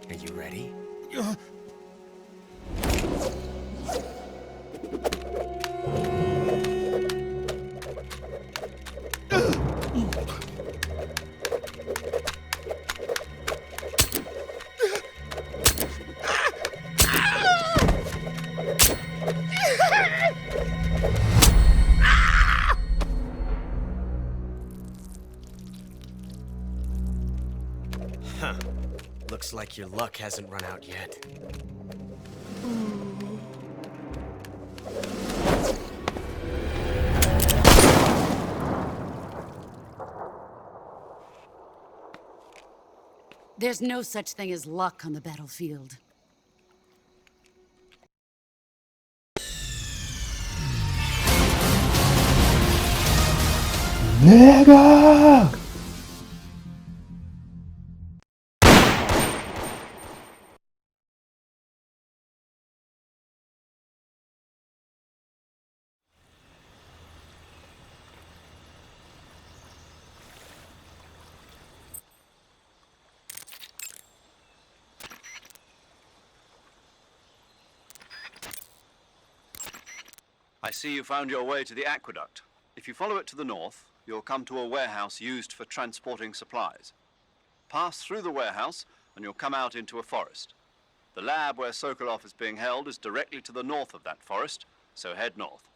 Are you ready? Huh. Looks like your luck hasn't run out yet. There's no such thing as luck on the battlefield. Nigga! I see you found your way to the aqueduct. If you follow it to the north, you'll come to a warehouse used for transporting supplies. Pass through the warehouse and you'll come out into a forest. The lab where Sokolov is being held is directly to the north of that forest, so head north.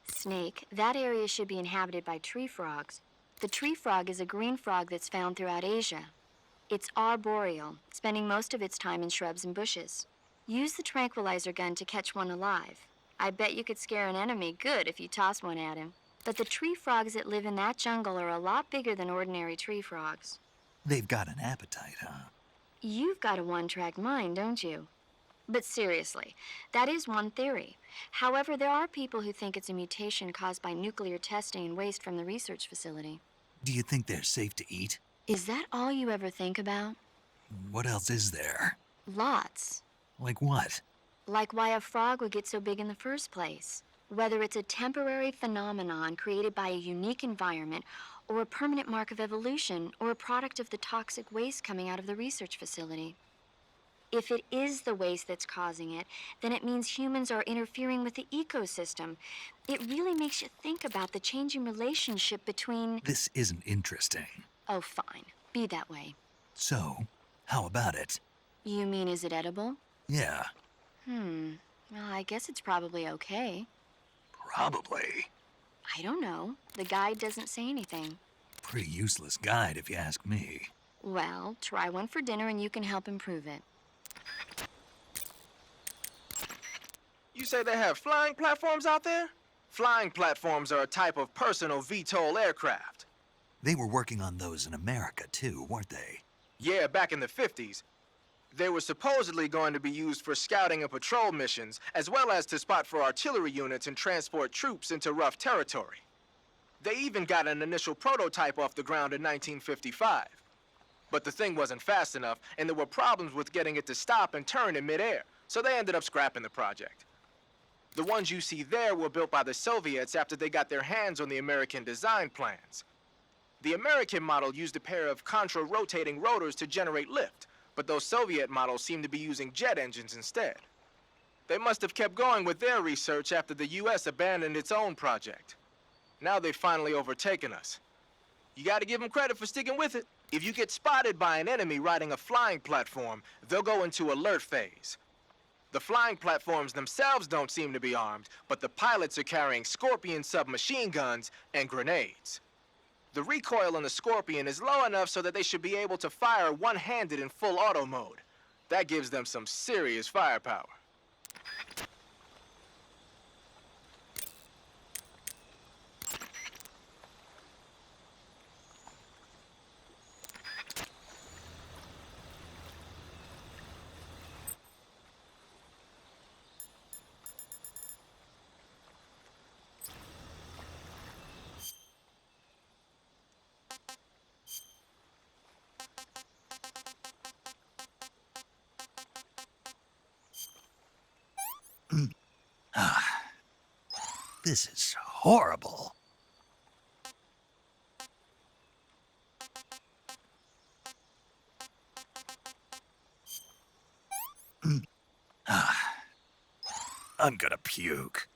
Snake, that area should be inhabited by tree frogs. The tree frog is a green frog that's found throughout Asia. It's arboreal, spending most of its time in shrubs and bushes. Use the tranquilizer gun to catch one alive. I bet you could scare an enemy good if you toss one at him. But the tree frogs that live in that jungle are a lot bigger than ordinary tree frogs. They've got an appetite, huh? You've got a one-track mind, don't you? But seriously, that is one theory. However, there are people who think it's a mutation caused by nuclear testing and waste from the research facility. Do you think they're safe to eat? Is that all you ever think about? What else is there? Lots. Like what? Like why a frog would get so big in the first place. Whether it's a temporary phenomenon created by a unique environment, or a permanent mark of evolution, or a product of the toxic waste coming out of the research facility. If it is the waste that's causing it, then it means humans are interfering with the ecosystem. It really makes you think about the changing relationship between... This isn't interesting. Oh, fine. Be that way. So, how about it? You mean, is it edible? Yeah, Well, I guess it's probably okay. probably. I don't know. The guide doesn't say anything. Pretty useless guide, if you ask me. Well, try one for dinner and you can help improve it. You say they have flying platforms out there? Flying platforms are a type of personal VTOL aircraft. They were working on those in America, too, weren't they? Yeah, back in the 50s. They were supposedly going to be used for scouting and patrol missions, as well as to spot for artillery units and transport troops into rough territory. They even got an initial prototype off the ground in 1955. But the thing wasn't fast enough, and there were problems with getting it to stop and turn in midair, so they ended up scrapping the project. The ones you see there were built by the Soviets after they got their hands on the American design plans. The American model used a pair of contra-rotating rotors to generate lift, but those Soviet models seem to be using jet engines instead. They must have kept going with their research after the US abandoned its own project. Now they've finally overtaken us. You gotta give them credit for sticking with it. If you get spotted by an enemy riding a flying platform, they'll go into alert phase. The flying platforms themselves don't seem to be armed, but the pilots are carrying Scorpion submachine guns and grenades. The recoil on the Scorpion is low enough so that they should be able to fire one-handed in full auto mode. That gives them some serious firepower. This is horrible. I'm gonna puke.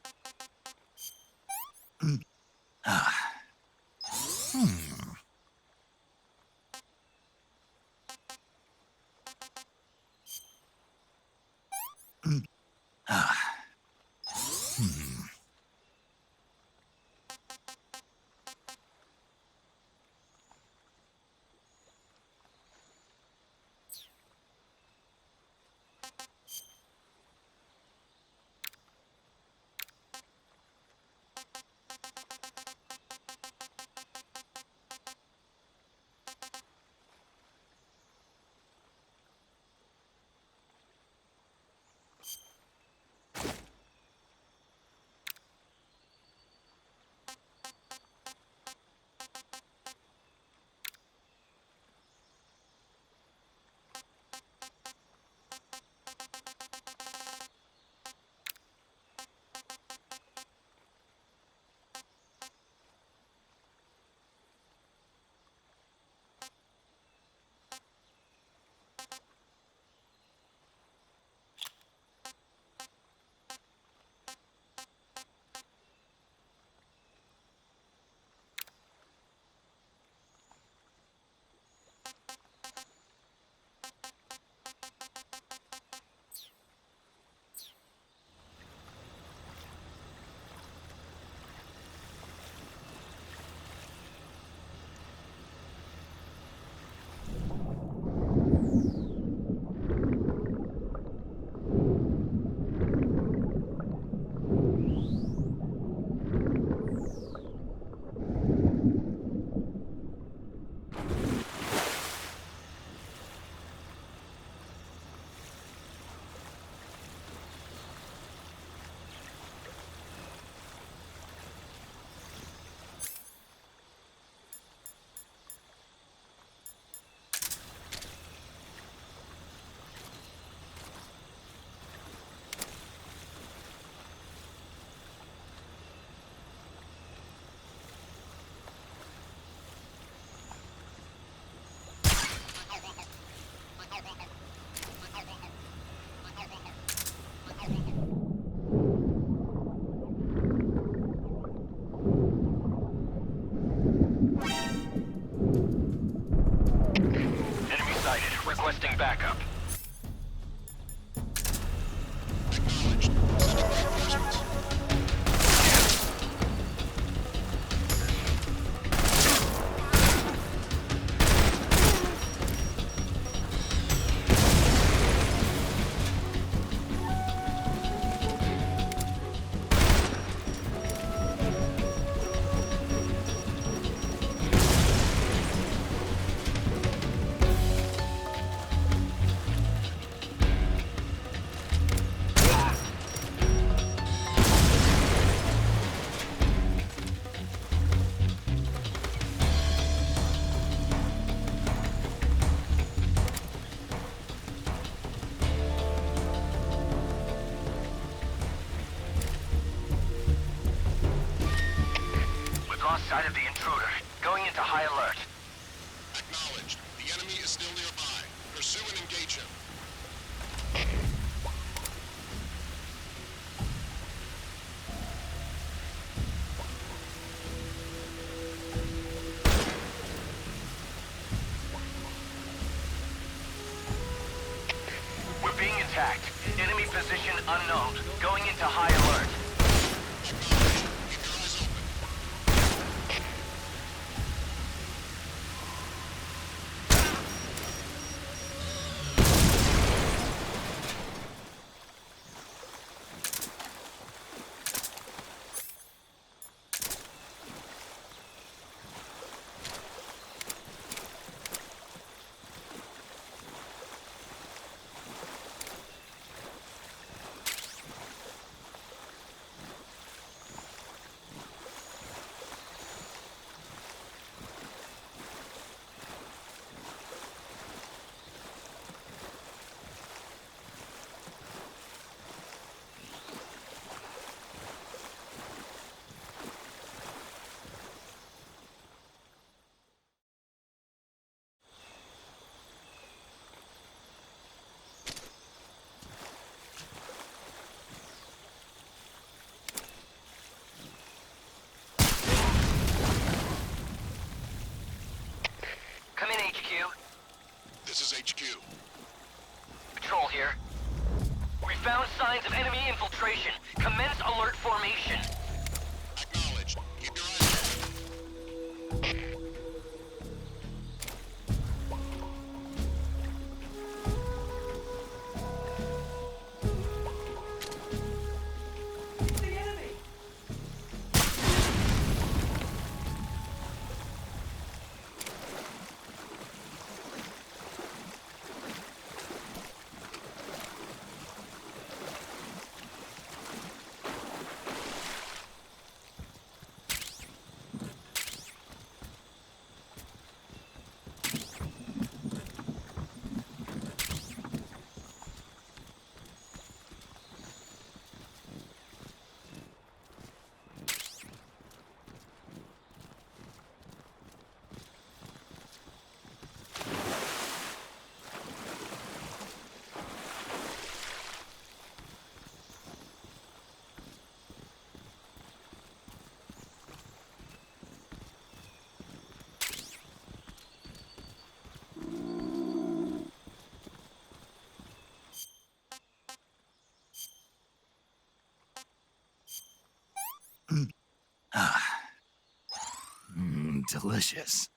Enemy sighted. Requesting backup. Lost sight of the intruder. Going into high alert. Acknowledged. The enemy is still nearby. Pursue and engage him. We're being attacked. Enemy position unknown. Going into high alert. Acknowledged. Keep your eyes open. HQ? This is HQ. Patrol here. We found signs of enemy infiltration. Commence alert formation. Acknowledged. Keep your eyes open. Delicious.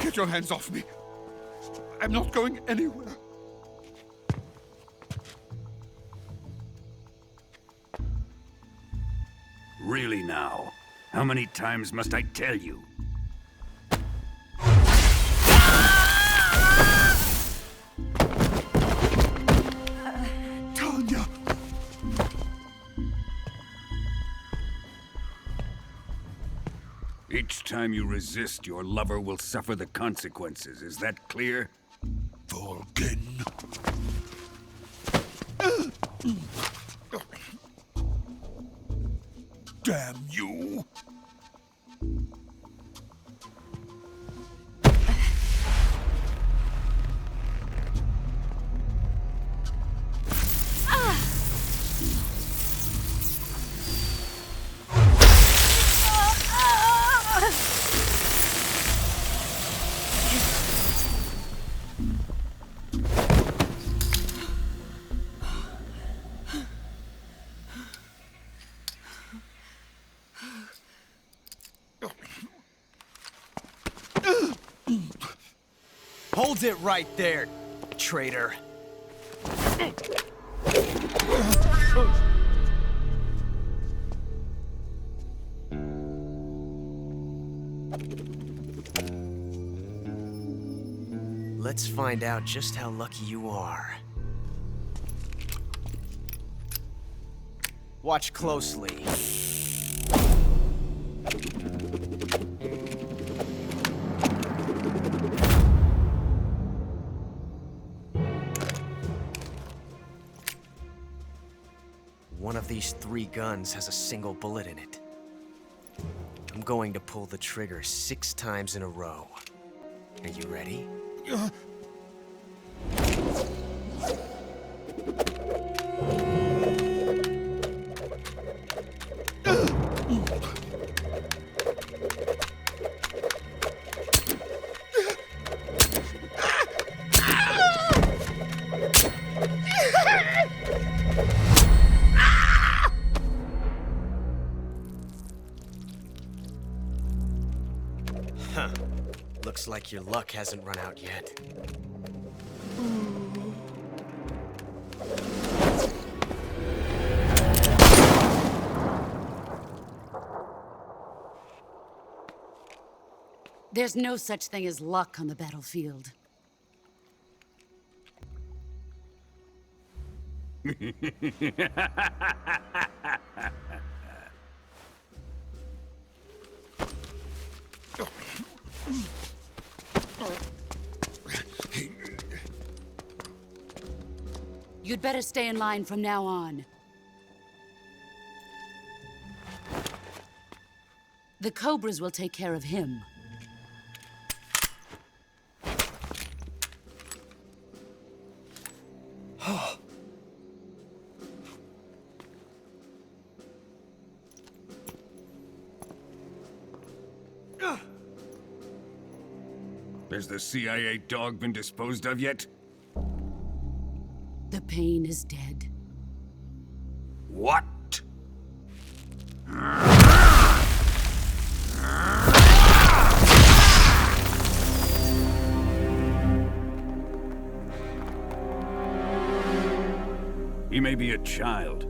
Get your hands off me. I'm not going anywhere. Really now? How many times must I tell you? Tanya! Each time you resist, your lover will suffer the consequences. Is that clear? Volgin. Damn you! Hold it right there, traitor. Let's find out just how lucky you are. Watch closely. One of these 3 guns has a single bullet in it. I'm going to pull the trigger 6 times in a row. Are you ready? Huh. Looks like your luck hasn't run out yet. There's no such thing as luck on the battlefield. You'd better stay in line from now on. The Cobras will take care of him. Has the CIA dog been disposed of yet? The pain is dead. What? He may be a child,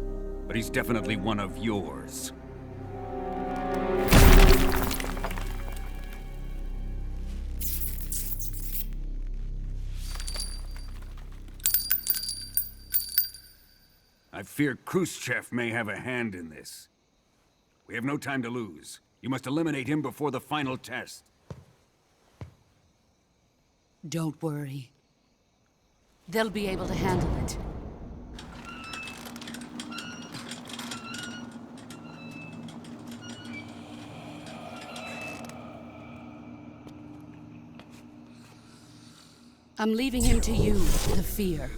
but he's definitely one of yours. I fear Khrushchev may have a hand in this. We have no time to lose. You must eliminate him before the final test. Don't worry. They'll be able to handle it. I'm leaving him to you, the fear.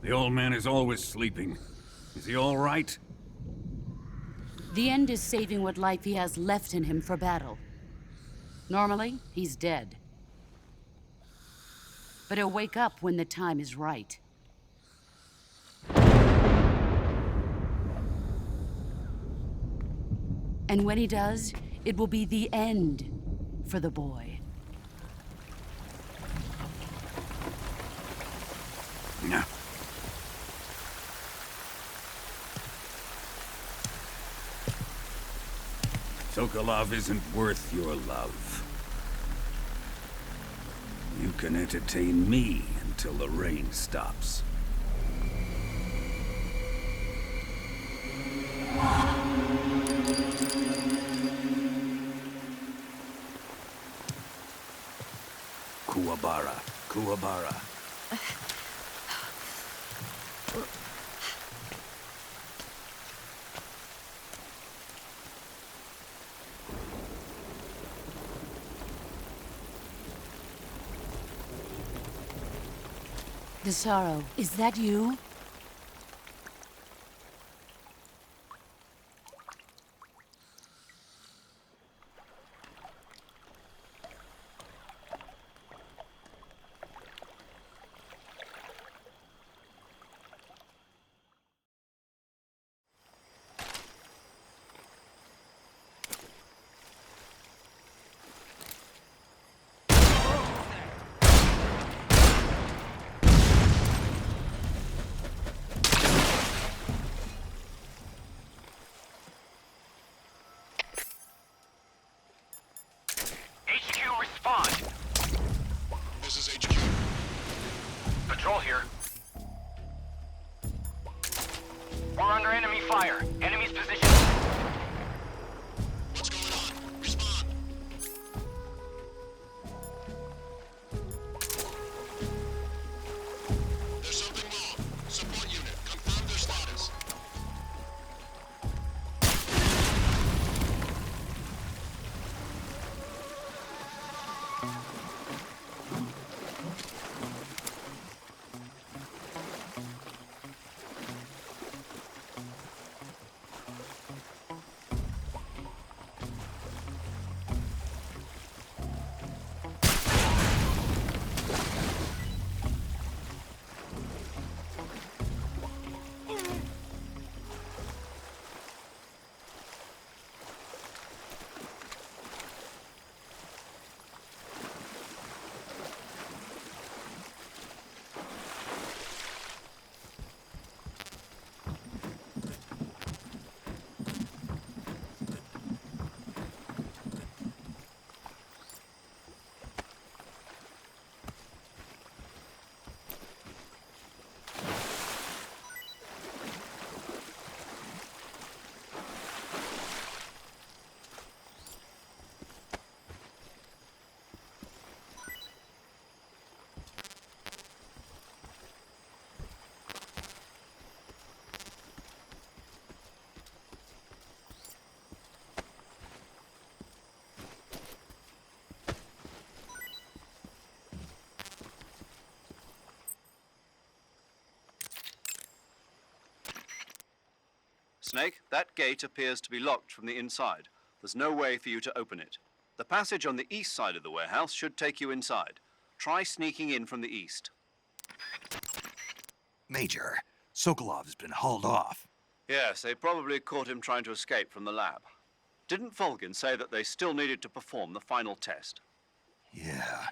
The old man is always sleeping. Is he all right? The end is saving what life he has left in him for battle. Normally, he's dead. But he'll wake up when the time is right. And when he does, it will be the end for the boy. Yeah. Sokolov isn't worth your love. You can entertain me until the rain stops. Kuwabara, Kuwabara. Desaro, is that you? HQ, respond! This is HQ. Patrol here. We're under enemy fire. Enemy's position. What's going on? Respond. There's something wrong. Support unit, confirm their status. Snake, that gate appears to be locked from the inside. There's no way for you to open it. The passage on the east side of the warehouse should take you inside. Try sneaking in from the east. Major, Sokolov's been hauled off. Yes, they probably caught him trying to escape from the lab. Didn't Volgin say that they still needed to perform the final test? Yeah.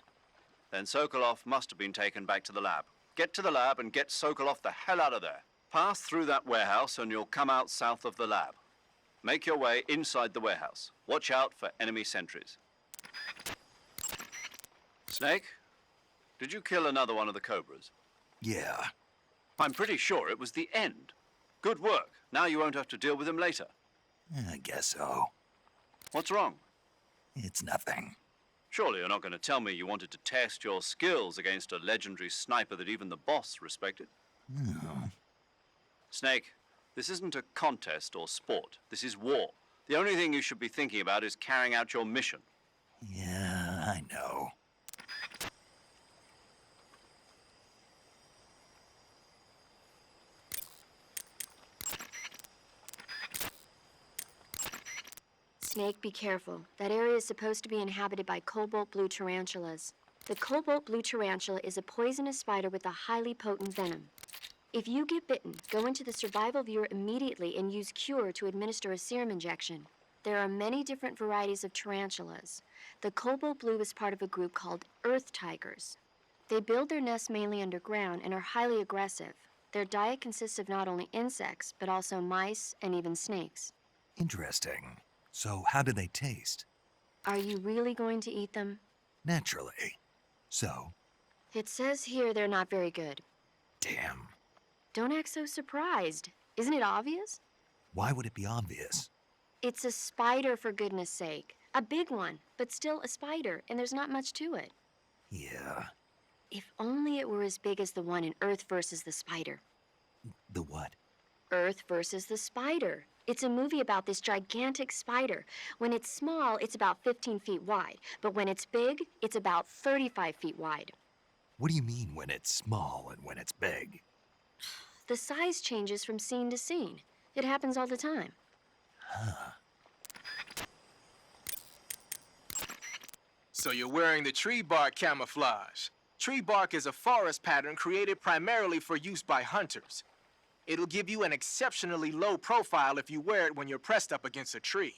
Then Sokolov must have been taken back to the lab. Get to the lab and get Sokolov the hell out of there. Pass through that warehouse and you'll come out south of the lab. Make your way inside the warehouse. Watch out for enemy sentries. Snake, did you kill another one of the Cobras? Yeah. I'm pretty sure it was the end. Good work. Now you won't have to deal with him later. I guess so. What's wrong? It's nothing. Surely you're not going to tell me you wanted to test your skills against a legendary sniper that even the boss respected? No. Snake, this isn't a contest or sport. This is war. The only thing you should be thinking about is carrying out your mission. Yeah, I know. Snake, be careful. That area is supposed to be inhabited by cobalt blue tarantulas. The cobalt blue tarantula is a poisonous spider with a highly potent venom. If you get bitten, go into the survival viewer immediately and use Cure to administer a serum injection. There are many different varieties of tarantulas. The cobalt blue is part of a group called earth tigers. They build their nests mainly underground and are highly aggressive. Their diet consists of not only insects, but also mice and even snakes. Interesting. So how do they taste? Are you really going to eat them? Naturally. So? It says here they're not very good. Damn. Don't act so surprised. Isn't it obvious? Why would it be obvious? It's a spider, for goodness sake. A big one, but still a spider, and there's not much to it. Yeah. If only it were as big as the one in Earth versus the Spider. The what? Earth versus the Spider. It's a movie about this gigantic spider. When it's small, it's about 15 feet wide. But when it's big, it's about 35 feet wide. What do you mean when it's small and when it's big? The size changes from scene to scene. It happens all the time. Huh. So you're wearing the tree bark camouflage. Tree bark is a forest pattern created primarily for use by hunters. It'll give you an exceptionally low profile if you wear it when you're pressed up against a tree.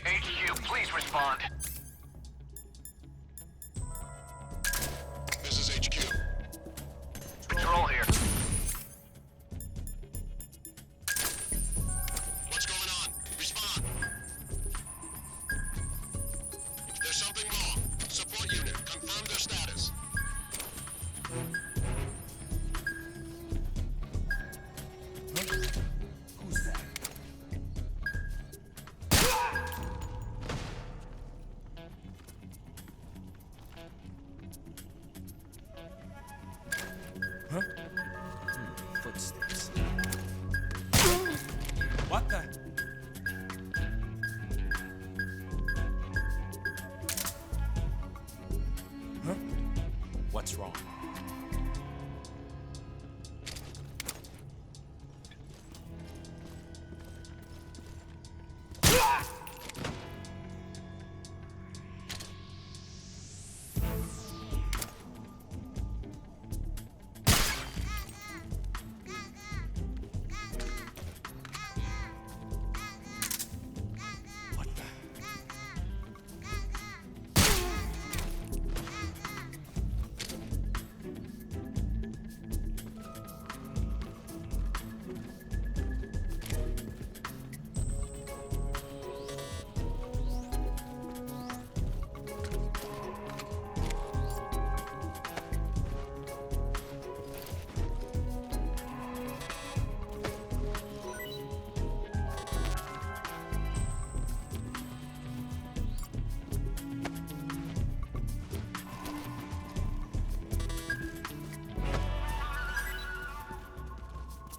HQ, please respond. This is HQ. Patrol here. What's going on? Respond. There's something wrong. Support unit, confirm their status. Who's that? Huh? Footsteps. What the? Huh? What's wrong?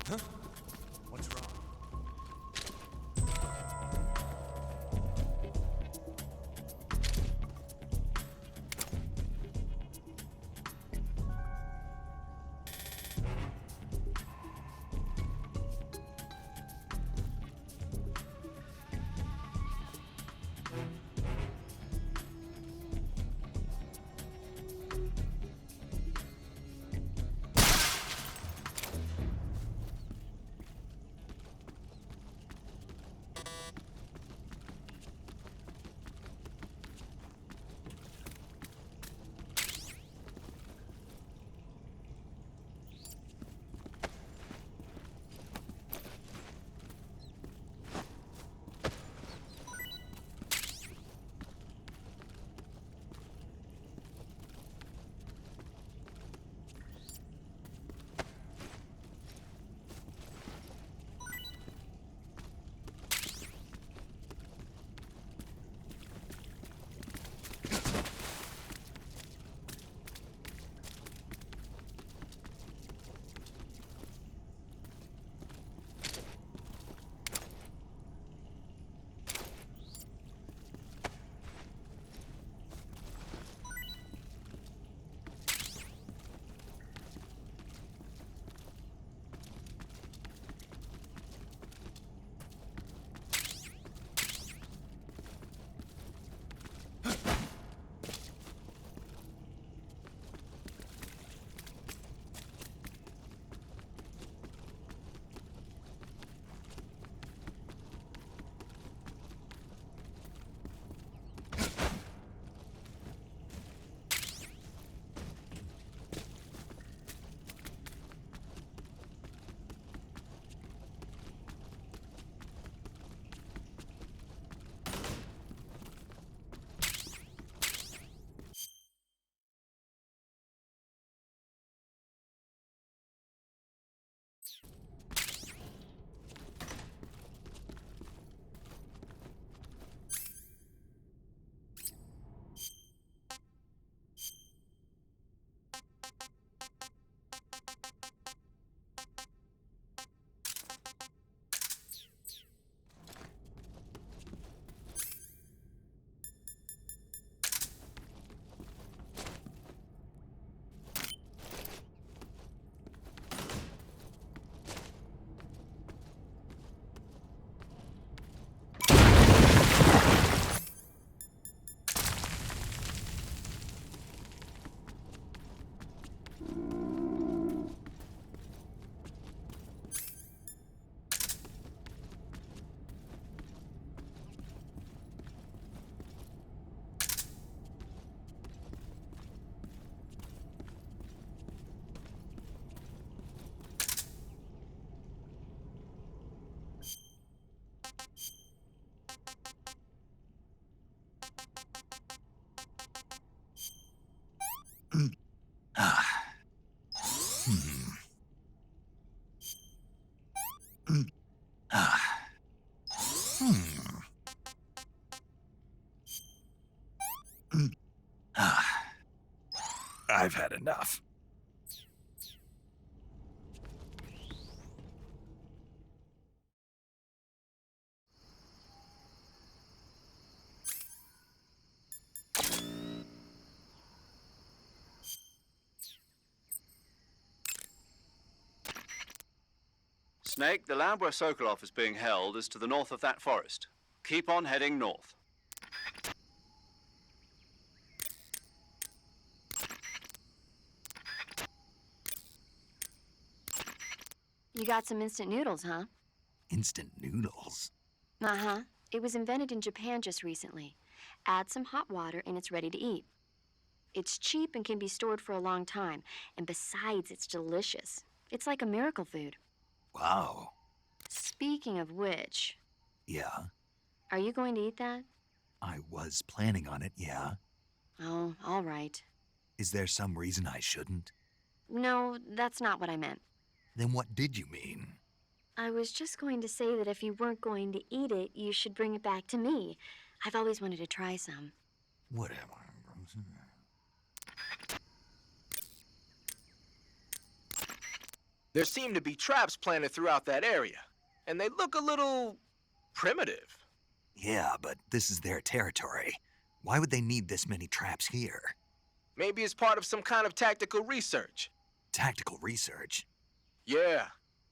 What's wrong? I've had enough. Snake, the lab where Sokolov is being held is to the north of that forest. Keep on heading north. You got some instant noodles, huh? Instant noodles? Uh-huh. It was invented in Japan just recently. Add some hot water and it's ready to eat. It's cheap and can be stored for a long time. And besides, it's delicious. It's like a miracle food. Wow. Speaking of which, Yeah, are you going to eat that? I was planning on it, yeah. Oh, all right. Is there some reason I shouldn't? No, that's not what I meant. Then what did you mean? I was just going to say that if you weren't going to eat it, you should bring it back to me. I've always wanted to try some. Whatever. There seem to be traps planted throughout that area, and they look a little primitive. Yeah, but this is their territory. Why would they need this many traps here? Maybe it's part of some kind of tactical research. Tactical research? Yeah.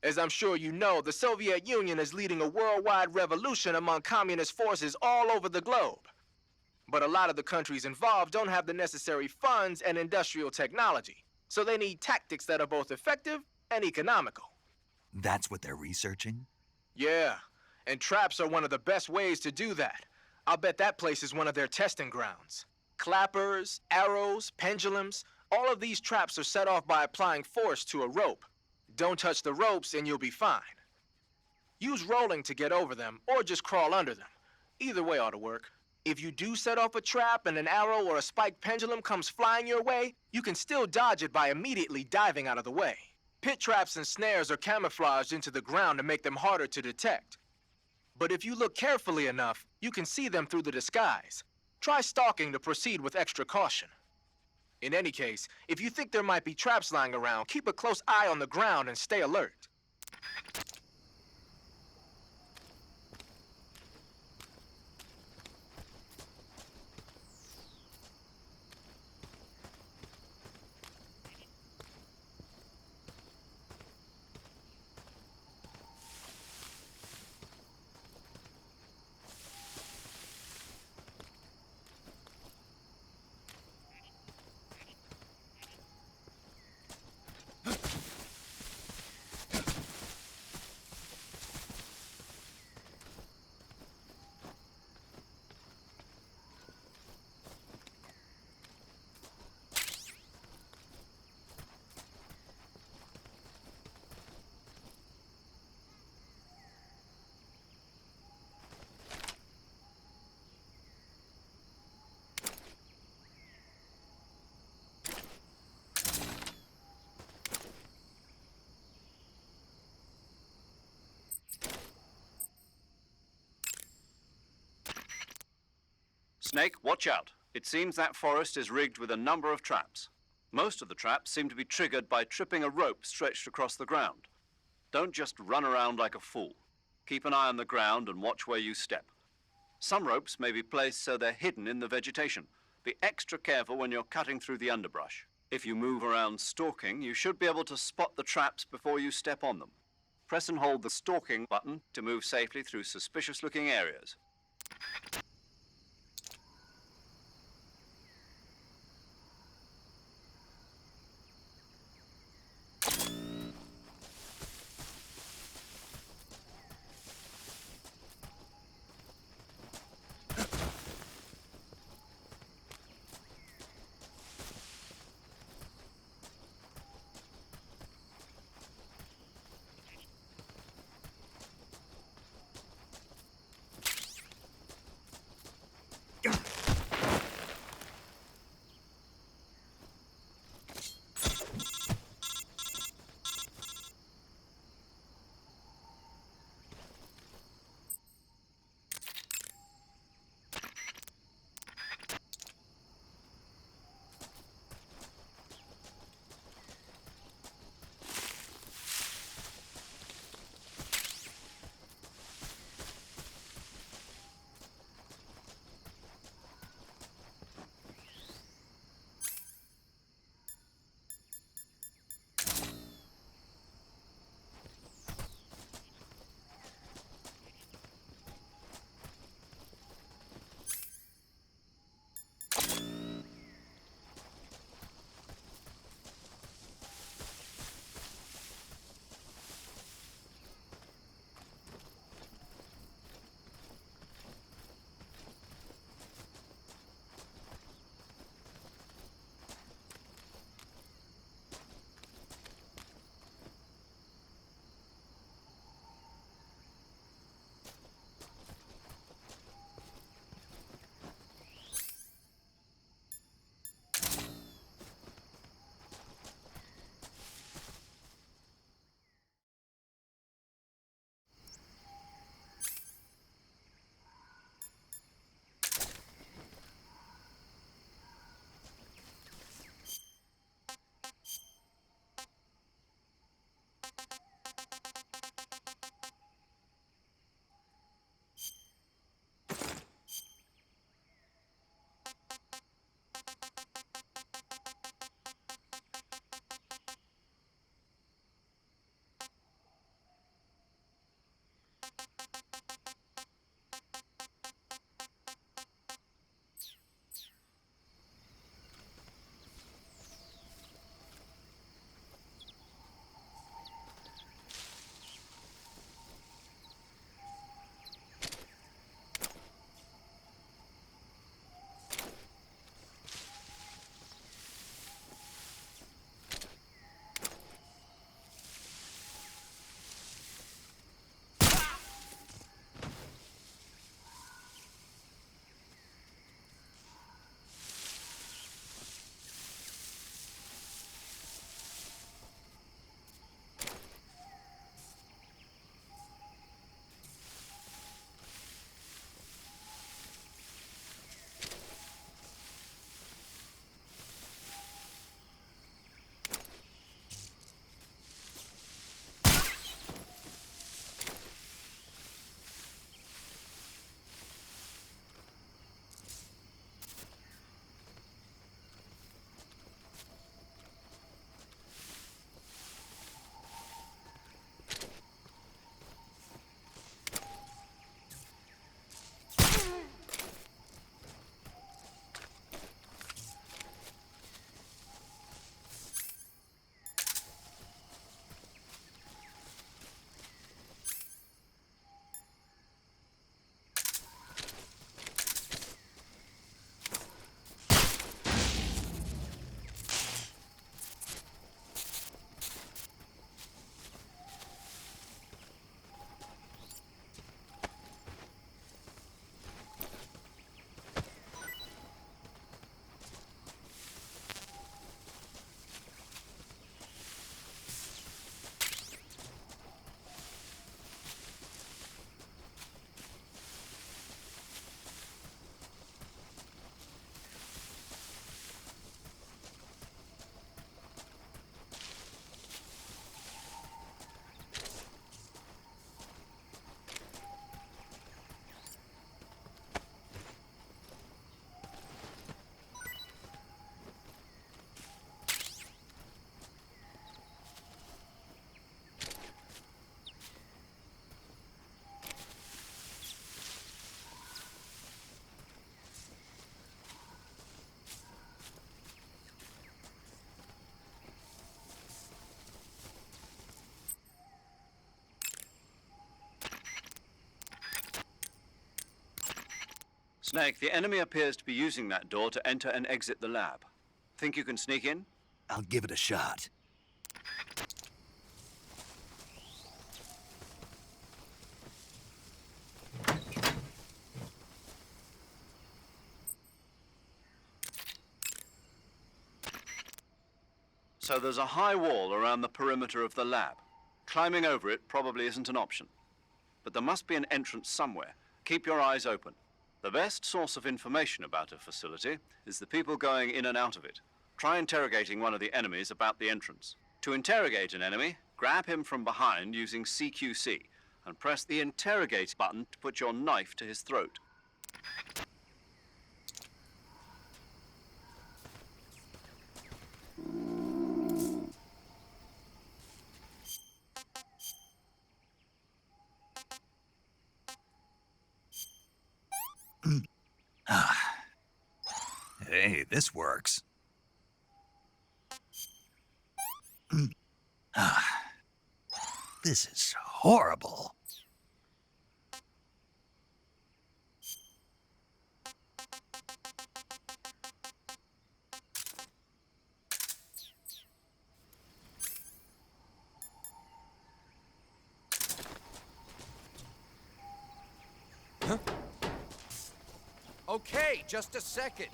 As I'm sure you know, the Soviet Union is leading a worldwide revolution among communist forces all over the globe. But a lot of the countries involved don't have the necessary funds and industrial technology, so they need tactics that are both effective and economical. That's what they're researching? Yeah, and traps are one of the best ways to do that. I'll bet that place is one of their testing grounds. Clappers, arrows, pendulums, all of these traps are set off by applying force to a rope. Don't touch the ropes and you'll be fine. Use rolling to get over them, or just crawl under them. Either way ought to work. If you do set off a trap and an arrow or a spiked pendulum comes flying your way, you can still dodge it by immediately diving out of the way. Pit traps and snares are camouflaged into the ground to make them harder to detect. But if you look carefully enough, you can see them through the disguise. Try stalking to proceed with extra caution. In any case, if you think there might be traps lying around, keep a close eye on the ground and stay alert. Snake, watch out. It seems that forest is rigged with a number of traps. Most of the traps seem to be triggered by tripping a rope stretched across the ground. Don't just run around like a fool. Keep an eye on the ground and watch where you step. Some ropes may be placed so they're hidden in the vegetation. Be extra careful when you're cutting through the underbrush. If you move around stalking, you should be able to spot the traps before you step on them. Press and hold the stalking button to move safely through suspicious-looking areas. Snake, the enemy appears to be using that door to enter and exit the lab. Think you can sneak in? I'll give it a shot. So there's a high wall around the perimeter of the lab. Climbing over it probably isn't an option. But there must be an entrance somewhere. Keep your eyes open. The best source of information about a facility is the people going in and out of it. Try interrogating one of the enemies about the entrance. To interrogate an enemy, grab him from behind using CQC and press the interrogate button to put your knife to his throat. Hey, this works. This is horrible. Okay, just a second.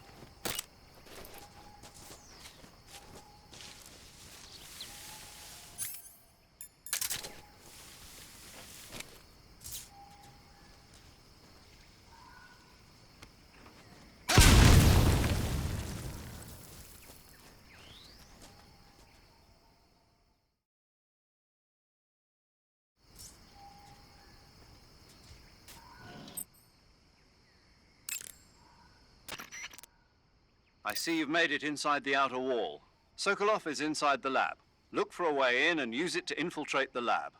I see you've made it inside the outer wall. Sokolov is inside the lab. Look for a way in and use it to infiltrate the lab.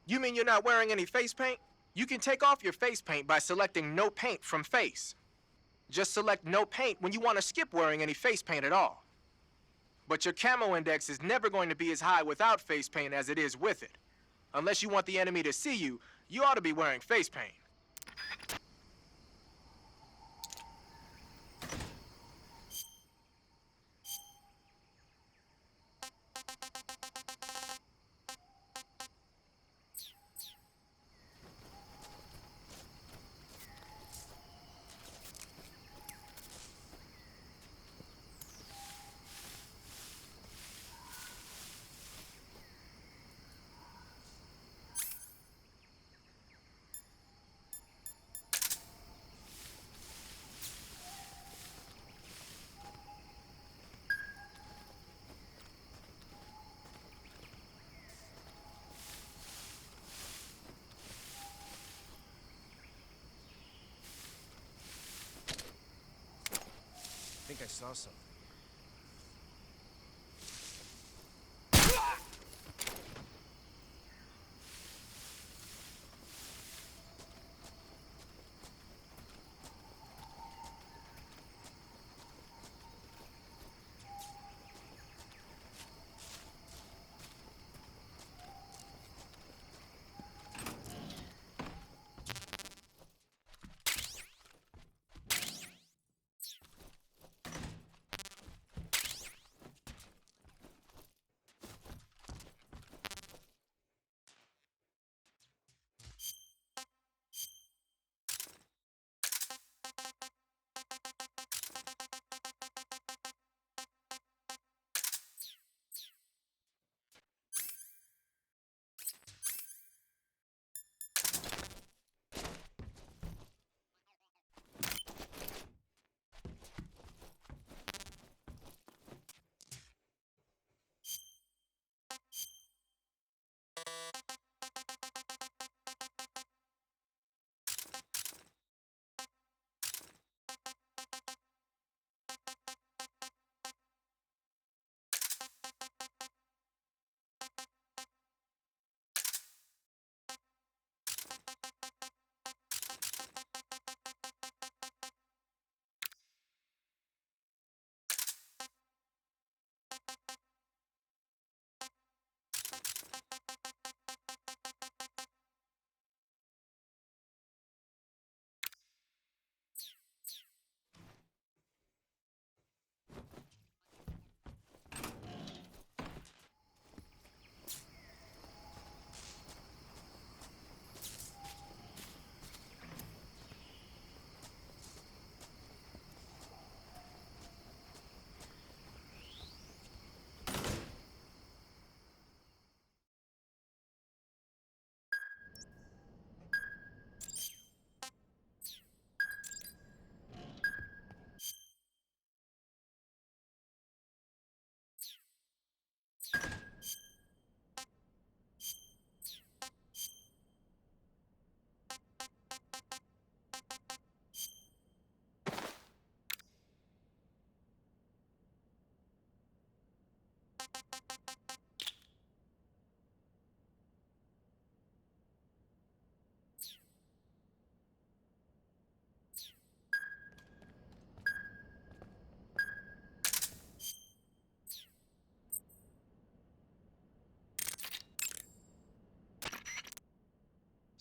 You mean you're not wearing any face paint? You can take off your face paint by selecting no paint from face. Just select no paint when you want to skip wearing any face paint at all. But your camo index is never going to be as high without face paint as it is with it. Unless you want the enemy to see you, you ought to be wearing face paint. I think I saw something.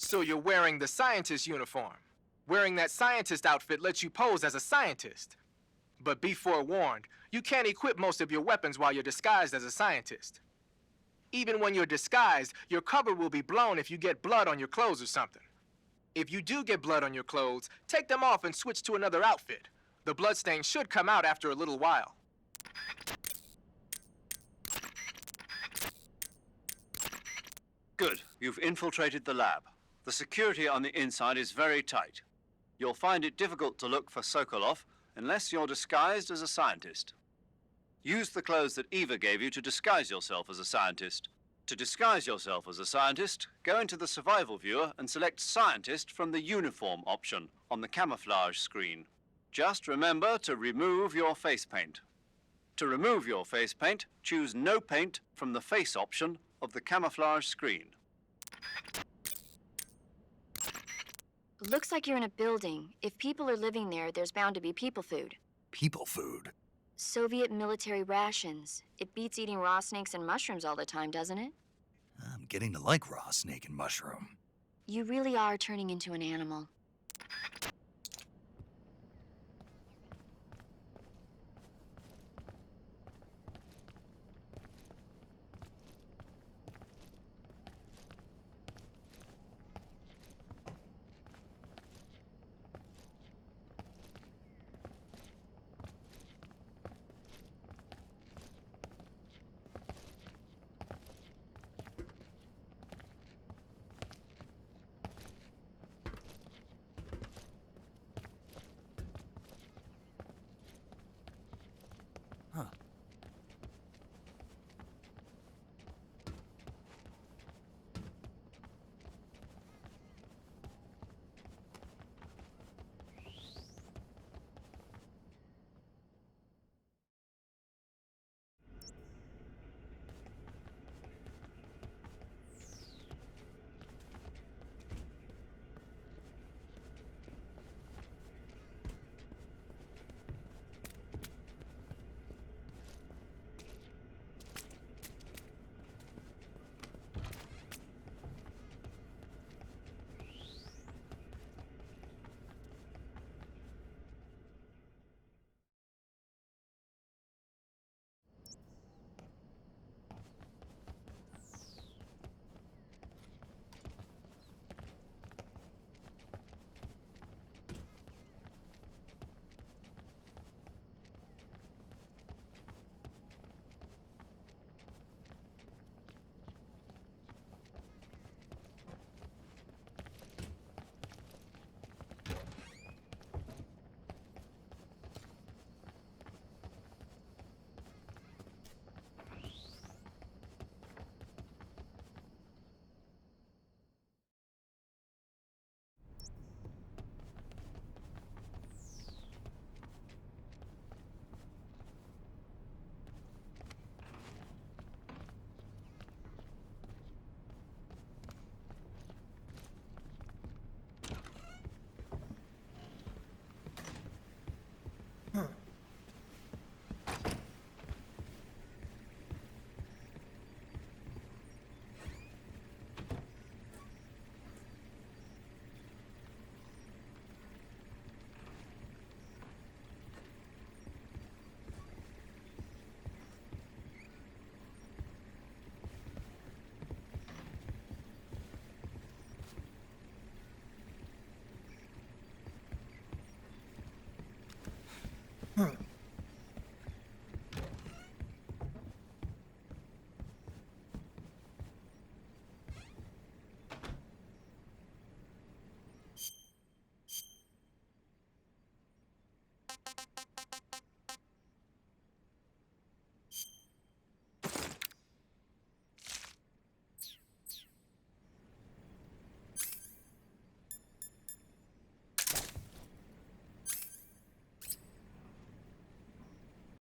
So you're wearing the scientist uniform. Wearing that scientist outfit lets you pose as a scientist. But be forewarned, you can't equip most of your weapons while you're disguised as a scientist. Even when you're disguised, your cover will be blown if you get blood on your clothes or something. If you do get blood on your clothes, take them off and switch to another outfit. The bloodstain should come out after a little while. Good. You've infiltrated the lab. The security on the inside is very tight. You'll find it difficult to look for Sokolov unless you're disguised as a scientist. Use the clothes that Eva gave you to disguise yourself as a scientist. To disguise yourself as a scientist, go into the survival viewer and select Scientist from the Uniform option on the camouflage screen. Just remember to remove your face paint. To remove your face paint, choose No Paint from the Face option of the camouflage screen. Looks like you're in a building. If people are living there, there's bound to be people food. People food? Soviet military rations. It beats eating raw snakes and mushrooms all the time, doesn't it? I'm getting to like raw snake and mushroom. You really are turning into an animal.